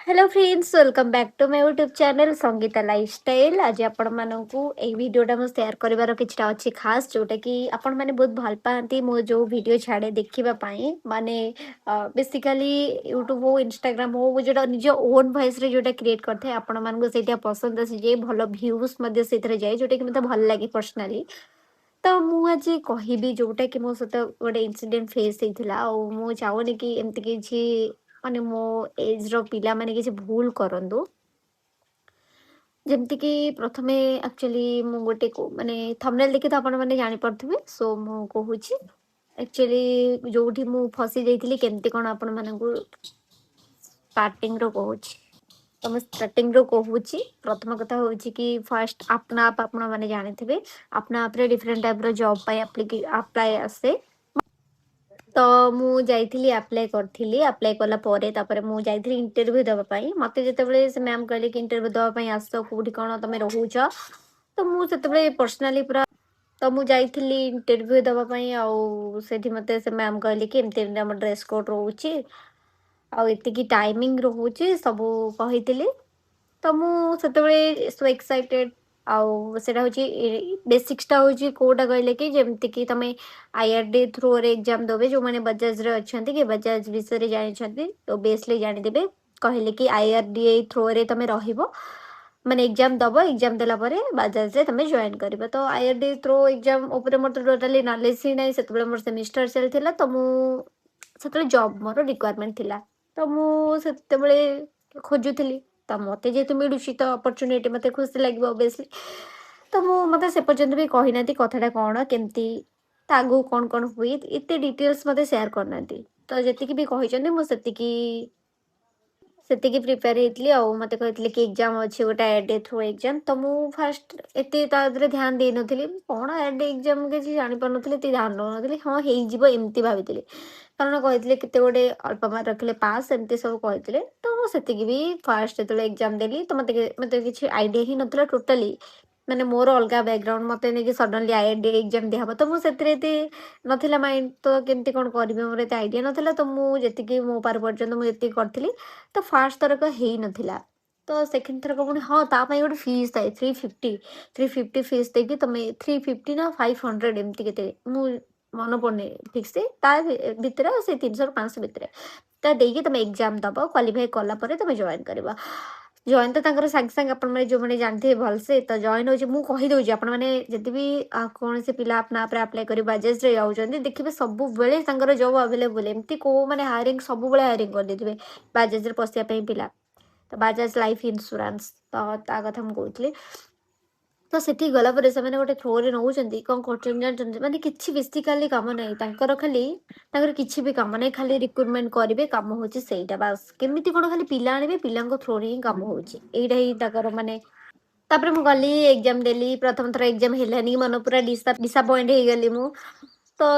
Hello friends, welcome back to my YouTube channel Sangeeta lifestyle. आज आपण मानकू ए वीडियोटा मु शेयर करिवार किछटा अछि खास जोटा कि आपण माने बहुत भल पाती मो जो वीडियो छाड़े देखिबा पई माने बेसिकली यूट्यूब हो इंस्टाग्राम हो वो जोटा निज ओन वॉइस रे जोटा क्रिएट करथे आपण मानकू सेटा पसंद आसी जे भलो व्यूज मध्ये सेथरे जाय जोटा कि मते भल लागे पर्सनली। तो मु आज कहिबी जोटा कि मो सत गोटे इंसिडेंट फेस हेइथिला और मु चाहूनी कि एमती किछि माने मो एज रो पिला माने किछि भूल करंदु। जेमती कि प्रथमे एक्चुअली मु गोटे को माने थंबनेल देखि तो आपण माने जानि परथिबे सो मु कहूछि एक्चुअली जोठी मु फसी जाइथिली केमती कोन आपण मानकू स्टार्टिंग रो कहूछि। तो मैं स्टार्टिंग रो कहूछि प्रथम कथा होछि कि फर्स्ट अपना आप आपण माने जानिथिबे अपना आप रे डिफरेंट टाइप रो जॉब पाई अप्लाई आसे। तो मु जाइथिली अप्लाई करथिली अप्लाई कला परे तापरे मु जाइथिली इंटरव्यू देबा पई मते जेतेबेले से मैम कहले कि इंटरव्यू देबा पई आसो कोठी कोन तमे रहूछ। तो मु सेतेबेले पर्सनली पूरा तो मु जाइथिली इंटरव्यू देबा पई आउ सेठी मते से मैम कहले कि एमते हम ड्रेस कोड रहूची आउ एति की टाइमिंग रहूची सब कहिथिली। तो मु सेतेबेले सो एक्साइटेड आउ सेटा होची बेसिक्सटा होची कोटा कहले कि जेमति कि तमे आईआरडी थ्रू रे एग्जाम दोबे जो माने बजाज रे अछंती कि बजाज विषय रे जानि छथि तो बेसली जानि देबे कहले कि आईआरडीए थ्रू रे तमे रहिबो माने एग्जाम दबो एग्जाम देला परे बजाज रे तमे जॉइन करबो। तो आईआरडी थ्रू एग्जाम ऊपर मोर टोटली नॉलेज ही नै सेतबेले मोर सेमेस्टर चलथिला तो मु सेतबेले जॉब मोर रिक्वायरमेंट थिला। तो मु सेतबेले खोजुथिली तो मते जेतु मिलुची तो अपॉर्चुनिटी मते खुशी लागबो ऑब्वियसली। तो मु मते से पर्यंत भी कहि नाती कथाटा कोन केमती तागु कोन कोन हुई इते डिटेल्स मते शेयर करनाती। तो जेतिकी भी कहिचंदी मु सेतिकी प्रिपेयर हेतली आ मते कहतली कि एग्जाम अछि गोटा एडे थ्रू एग्जाम। तो मु फर्स्ट एते तादरे ध्यान दे नथिली कोन एडे एग्जाम के जानि पर नथिली ते ध्यान न नथिली हां हेइ जिवो एमती भाबितली कारण कहतले केते गोटे अल्प मार्क रखले पास एमती सब कहतले। तो सेतिकी भी फर्स्ट जेतले एग्जाम देली तो मते मते किछि आईडिया ही नथला टोटली माने मोर अलगा बैकग्राउंड मते ने कि सडनली आईआईडी एग्जाम दिया तो मु सेतरे नथिला माइंड तो केमती कोन करबे मोर एते आईडिया नथिला। तो मु जेतिकी मो पार पर्यंत मु जेतिकी करथिली तो फास्ट थरक हेई नथिला। तो सेकंड थरक पुणी हाँ ता पई गोटे फीस थाए 350 फीस देकी तमे 350 ना 500 एमती केते मु मन पड़ने ठीक से ता भितर से 300 500 भितर ता देकी तमे एग्जाम दबो क्वालीफाई कला परे तमे जॉइन करबा। जॉइन तो तांकर संग संग आपण माने जो माने जानथे भलसे तो जॉइन होजे मु कहि दउजी आपण माने जति भी कोन से पिला अपना आप रे अप्लाई करि बजाज रे जाउचंदी देखिबे सब बेले तांकर जॉब अवेलेबल एमती को माने हायरिंग सब बेले हायरिंग कर देथिबे बाजाज रे पसिया पई पिला। तो बाजाज लाइफ इंश्योरेंस तो ता कथा हम कहथले। तो सेठी गला परे से माने गोटे थ्रो रे नउचंदी कोन करचन जानचंदी माने किछि बेसिकली काम नै तांकर खाली तांकर किछि भी काम नै खाली रिक्रूटमेंट करिवे काम होची सेइटा बस केमिति कोन खाली पिला आनिबे पिलांको थ्रो रे ही काम होची एइडा ही ताकर माने। तापर मु गली एग्जाम देली प्रथम थर एग्जाम हेलानी मन पूरा डिसअपॉइंट हे गली मु। तो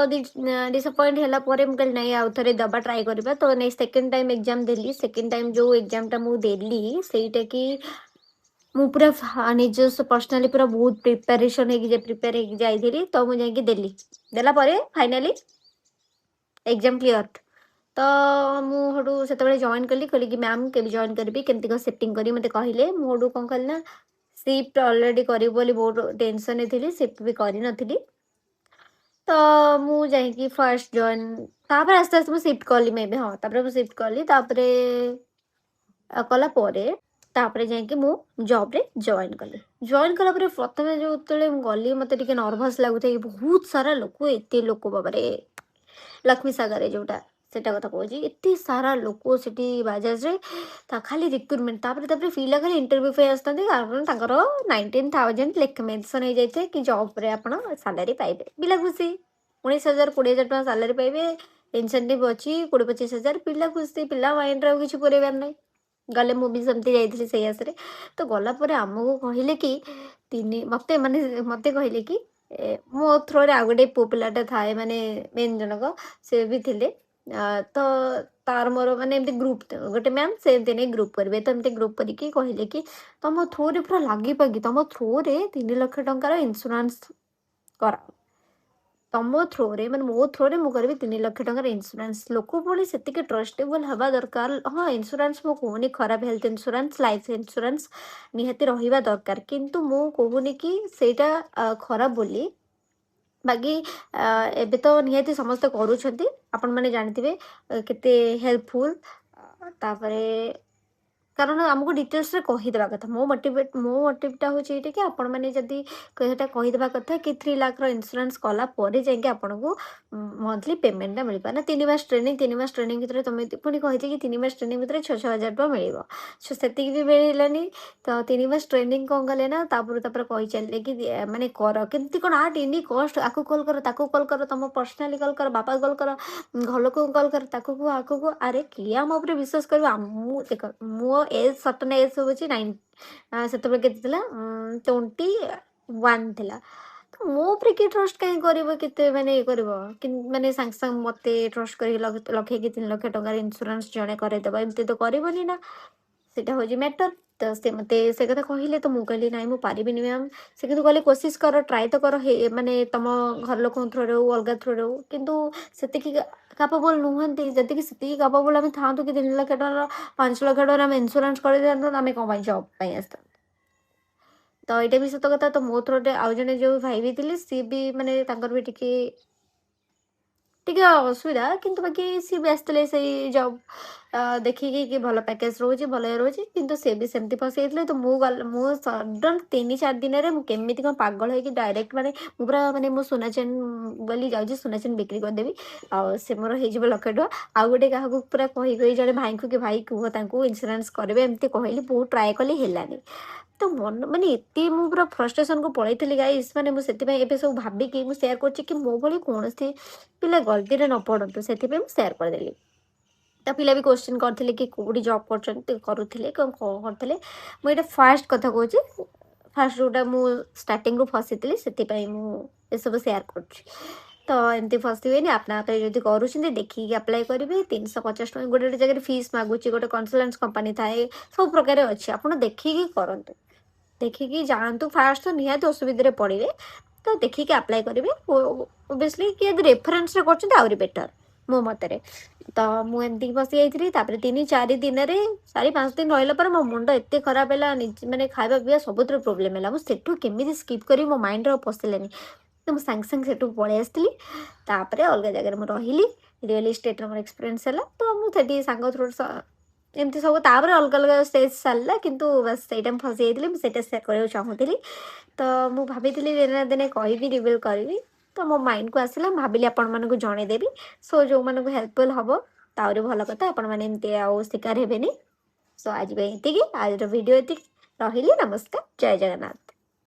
डिसअपॉइंट होला परे मु कहली नहीं आउ थरे दबा ट्राई करबा। तो नेक्स्ट सेकंड टाइम एग्जाम देली सेकंड टाइम जो एग्जाम टा मु देली सेइटा कि मु पूरा निज पर्सनली पूरा बहुत प्रिपरेशन हे प्रिपेयर हे जाइथिली तो मु जाई कि देली देला परे फाइनली एग्जाम क्लियर। तो मु हडू सेतबेले जॉइन कली कहली कि मैम केबे जॉइन करबी केमती को सेटिंग करी मते कहिले मु हडू कोन कली ना शिफ्ट ऑलरेडी करी बोली बहुत टेंशन थिली शिफ्ट भी करी नथिली। तो मु जाई कि फर्स्ट जॉइन तापर आस्ते आस्ते मु शिफ्ट कली मे बे हां तापर मु शिफ्ट कली तापर कला परे तापर जाई कि मु जॉब रे जॉइन कला परे प्रथमे जो तले गली मते टिके नर्वस लागुथे बहुत सारा लोक एते लोक बाबारे लक्ष्मी सागर जोटा सेटा कथा कहूँ एते सारा लोक सेठी बाजाज रे ता खाली रिक्रूटमेंट तापर तापर पिला खाली इंटरव्यू पे आस्तंती कारण ताकर 19,000 लेख मेंशन हे जाइथे कि जॉब रे आपण सैलरी पाइबे पिला खुशी 19,000 20,000 टका सैलरी पाइबे इंसेंटिव अछि 20-25,000 पिला खुशी पिला माइंड रे किछ पुरेबार नै गले मु भी समती जाइथिली सही आसरे। तो गला परे हमहु कहिले कि तिनी मते माने मते कहिले कि मो थ्रो रे आ गोटे पो पिलाटा थाए माने मेन जनक से भी थिले तो तार मोर माने एमती ग्रुप गोटे मैम से एमती नै ग्रुप करबे तो एमती ग्रुप करिकी कहिले कि तम थ्रो रे पूरा लागी पागी तम थ्रो रे 3 लाख टंकार इंश्योरेंस करा ତମ ଥ୍ରୋରେ ମାନେ ମୋ ଥ୍ରୋରେ ମୁଁ କରିବି 3 ଲକ୍ଷ ଟଙ୍କାର ଇନ୍ସୁରାନ୍ସ। ଲୋକ ପୁଣି ସେତିକି ଟ୍ରଷ୍ଟେବଲ୍ ହେବା ଦରକାର। ହଁ ଇନ୍ସୁରାନ୍ସ ମୁଁ କହୁନି ଖରାପ, ହେଲ୍ଥ ଇନ୍ସୁରାନ୍ସ, ଲାଇଫ୍ ଇନ୍ସୁରାନ୍ସ ନିହାତି ରହିବା ଦରକାର। କିନ୍ତୁ ମୁଁ କହୁନି କି ସେଇଟା ଖରାପ ବୋଲି। ବାକି ଏବେ ତ ନିହାତି ସମସ୍ତେ କରୁଛନ୍ତି, ଆପଣମାନେ ଜାଣିଥିବେ କେତେ ହେଲ୍ପଫୁଲ୍। ତାପରେ କାରଣ ଆମକୁ ଡିଟେଲ୍ସରେ କହିଦେବା କଥା। ମୋ ମୋଟିଭଟା ହେଉଛି ଏଇଟା କି ଆପଣମାନେ ଯଦି ସେଇଟା କହିଦେବା କଥା କି 3 ଲାଖର ଇନ୍ସୁରାନ୍ସ କଲା ପରେ ଯାଇକି ଆପଣଙ୍କୁ ମନ୍ଥଲି ପେମେଣ୍ଟଟା ମିଳିବ ନା। 3 ମାସ ଟ୍ରେନିଂ ଭିତରେ ତୁମେ ପୁଣି କହିଛି କି 3 ମାସ ଟ୍ରେନିଂ ଭିତରେ 6,000 ଟଙ୍କା ମିଳିବ। ସେତିକି ବି ମିଳିଲାନି। ତ 3 ମାସ ଟ୍ରେନିଂ କ'ଣ କଲେ ନା ତାପରେ କହିଚାଲିଲେ କି ମାନେ କର କେମିତି କ'ଣ ଏନି କଷ୍ଟ, ଆକୁ କଲ୍ କର ତାକୁ କଲ୍ କର, ତୁମ ପର୍ସନାଲି କଲ୍ କର, ବାପା କଲ୍ କର, ଘର ଲୋକଙ୍କୁ କଲ୍ କର, ତାକୁ କୁହ ଆକୁ କୁହ। ଆରେ କିଏ ଆମ ଉପରେ ବିଶ୍ୱାସ କରିବ? ମୁଁ ଦେଖ ମୋ ଏଜ୍ ସଟନ୍ ଏଜ୍ ହେଉଛି ସେତେବେଳେ କେତେ ଥିଲା 21 ଥିଲା। ତ ମୋ ଉପରେ କିଏ ଟ୍ରଷ୍ଟ କାହିଁ କରିବ? କେତେ ମାନେ ଇଏ କରିବ ମାନେ ସାଙ୍ଗେ ସାଙ୍ଗେ ମୋତେ ଟ୍ରଷ୍ଟ କରିକି ଲକ୍ଷେ କି 3 ଲକ୍ଷ ଟଙ୍କାର ଇନ୍ସୁରାନ୍ସ ଜଣେ କରେଇଦେବ, ଏମିତି ତ କରିବନି ନା। ସେଇଟା ହେଉଛି ମ୍ୟାଟର୍। ତ ସେ ମୋତେ ସେ କଥା କହିଲେ ତ ମୁଁ କହିଲି ନାଇଁ ମୁଁ ପାରିବିନି ମ୍ୟାମ୍। ସେ କିନ୍ତୁ କହିଲେ କୋସିସ୍ କର, ଟ୍ରାଏ ତ କର, ମାନେ ତୁମ ଘର ଲୋକଙ୍କ ଥ୍ରୋରେ ହଉ ଅଲଗା ଥ୍ରୋରେ ହଉ। କିନ୍ତୁ ସେତିକି କାପାବୁଲ୍ ନୁହନ୍ତି। ଯେତିକି ସେତିକି କାପାବୁଲ୍ ଆମେ ଥାଆନ୍ତୁ କି 3 ଲକ୍ଷ ଟଙ୍କାର 5 ଲକ୍ଷ ଟଙ୍କାର ଆମେ ଇନ୍ସୁରାନ୍ସ କରିଦିଅନ୍ତୁ, ଆମେ କ'ଣ ପାଇଁ ଜବ୍ ପାଇଁ ଆସିଥାନ୍ତୁ? ତ ଏଇଟା ବି ସତ କଥା। ତ ମୋ ଥ୍ରୋରେ ଆଉ ଜଣେ ଯେଉଁ ଭାଇ ବି ଥିଲେ ସିଏ ବି ମାନେ ତାଙ୍କର ବି ଟିକେ ଅସୁବିଧା, କିନ୍ତୁ ବାକି ସିଏ ବି ଆସିଥିଲେ ସେଇ ଜବ୍ ଦେଖିକି କି ଭଲ ପ୍ୟାକେଜ୍ ରହୁଛି, ଭଲ ଇଏ ରହୁଛି, କିନ୍ତୁ ସେ ବି ସେମିତି ଫସି ଯାଇଥିଲେ। ତ ମୁଁ ସଡନ୍ 3-4 ଦିନରେ ମୁଁ କେମିତି କ'ଣ ପାଗଳ ହେଇକି ଡାଇରେକ୍ଟ ମାନେ ମୁଁ ପୁରା ମାନେ ମୋ ସୁନା ଚେନ୍ ବୋଲି ଯାଉଛି ସୁନା ଚେନ୍ ବିକ୍ରି କରିଦେବି, ଆଉ ସେ ମୋର ହେଇଯିବ 1,00,000 ଟଙ୍କା। ଆଉ ଗୋଟେ କାହାକୁ ପୁରା କହି ଜଣେ ଭାଇଙ୍କୁ କି ଭାଇ କୁହ ତାଙ୍କୁ ଇନ୍ସୁରାନ୍ସ କରିବେ, ଏମିତି କହିଲି, ବହୁତ ଟ୍ରାଏ କଲି, ହେଲାନି। ତ ମାନେ ଏତେ ମୁଁ ପୁରା ଫ୍ରଷ୍ଟ୍ରେସନ୍‌କୁ ପଳେଇଥିଲି ଗାଇସ୍। ମାନେ ମୁଁ ସେଥିପାଇଁ ଏବେ ସବୁ ଭାବିକି ମୁଁ ସେୟାର କରୁଛି କି ମୋ ଭଳି କୌଣସି ପିଲା ଗଲତିରେ ନ ପଡ଼ନ୍ତୁ, ସେଥିପାଇଁ ମୁଁ ସେୟାର କରିଦେଲି। ତ ପିଲା ବି କ୍ୱେଶ୍ଚିନ୍ କରିଥିଲେ କି କେଉଁଠି ଜବ୍ କରୁଥିଲେ, କ'ଣ କରୁଥିଲେ। ମୁଁ ଏଇଟା ଫାଷ୍ଟ କଥା କହୁଛି, ଫାଷ୍ଟ ଯେଉଁଟା ମୁଁ ଷ୍ଟାର୍ଟିଂରୁ ଫସିଥିଲି, ସେଥିପାଇଁ ମୁଁ ଏସବୁ ସେୟାର କରୁଛି। ତ ଏମିତି ଫସିବେନି। ଆପଣ ଯଦି କରୁଛନ୍ତି ଦେଖିକି ଆପ୍ଲାଏ କରିବେ। 350 ଟଙ୍କା ଗୋଟେ ଜାଗାରେ ଫିସ୍ ମାଗୁଛି, ଗୋଟେ କନସଲ୍ଟାନ୍ସ କମ୍ପାନୀ ଥାଏ, ସବୁ ପ୍ରକାର ଅଛି। ଆପଣ ଦେଖିକି କରନ୍ତୁ, ଦେଖିକି ଯାଆନ୍ତୁ। ଫାଷ୍ଟ ତ ନିହାତି ଅସୁବିଧାରେ ପଡ଼ିବେ, ତ ଦେଖିକି ଆପ୍ଲାଏ କରିବେ। ଓବିୟସ୍ଲି କିଏ ଯଦି ରେଫରେନ୍ସରେ କରୁଛନ୍ତି ଆହୁରି ବେଟର୍ ମୋ ମତରେ। ତ ମୁଁ ଏମିତିକି ଫସିଯାଇଥିଲି। ତାପରେ 3-4 ଦିନରେ 4-5 ଦିନ ରହିଲା ପରେ ମୋ ମୁଣ୍ଡ ଏତେ ଖରାପ ହେଲା, ମାନେ ଖାଇବା ପିଇବା ସବୁଥିରେ ପ୍ରୋବ୍ଲେମ୍ ହେଲା। ମୁଁ ସେଠୁ କେମିତି ସ୍କିପ୍ କରିବି ମୋ ମାଇଣ୍ଡରେ ଆଉ ପଶିଲାନି। ତ ମୁଁ ସାଙ୍ଗେ ସାଙ୍ଗେ ସେଠୁ ପଳେଇ ଆସିଥିଲି। ତାପରେ ଅଲଗା ଜାଗାରେ ମୁଁ ରହିଲି, ରିଅଲ୍ ଇଷ୍ଟେଟ୍ର ମୋର ଏକ୍ସପିରିଏନ୍ସ ହେଲା। ତ ମୁଁ ସେଠି ସାଙ୍ଗ ଥ୍ରୋ ଏମିତି ସବୁ ତାପରେ ଅଲଗା ଅଲଗା ଷ୍ଟେଜ୍ ଚାଲିଲା, କିନ୍ତୁ ବାସ୍ ସେଇଟା ମୁଁ ଫସିଯାଇଥିଲି। ମୁଁ ସେଇଟା ସେୟାର କରିବାକୁ ଚାହୁଁଥିଲି। ତ ମୁଁ ଭାବିଥିଲି ଦିନେ ନା ଦିନେ କହିବି, ରିଭିଲ୍ କରିବି। ତ ମୋ ମାଇଣ୍ଡକୁ ଆସିଲା, ମୁଁ ଭାବିଲି ଆପଣମାନଙ୍କୁ ଜଣେଇଦେବି। ସୋ ଯେଉଁମାନଙ୍କୁ ହେଲ୍ପଫୁଲ୍ ହେବ ତ ଆହୁରି ଭଲ କଥା, ଆପଣମାନେ ଏମିତି ଆଉ ଶିକାର ହେବେନି। ସୋ ଆଜି ପାଇଁ ଏତିକି, ଆଜିର ଭିଡ଼ିଓ ଏତିକି। ରହିଲି, ନମସ୍କାର, ଜୟ ଜଗନ୍ନାଥ।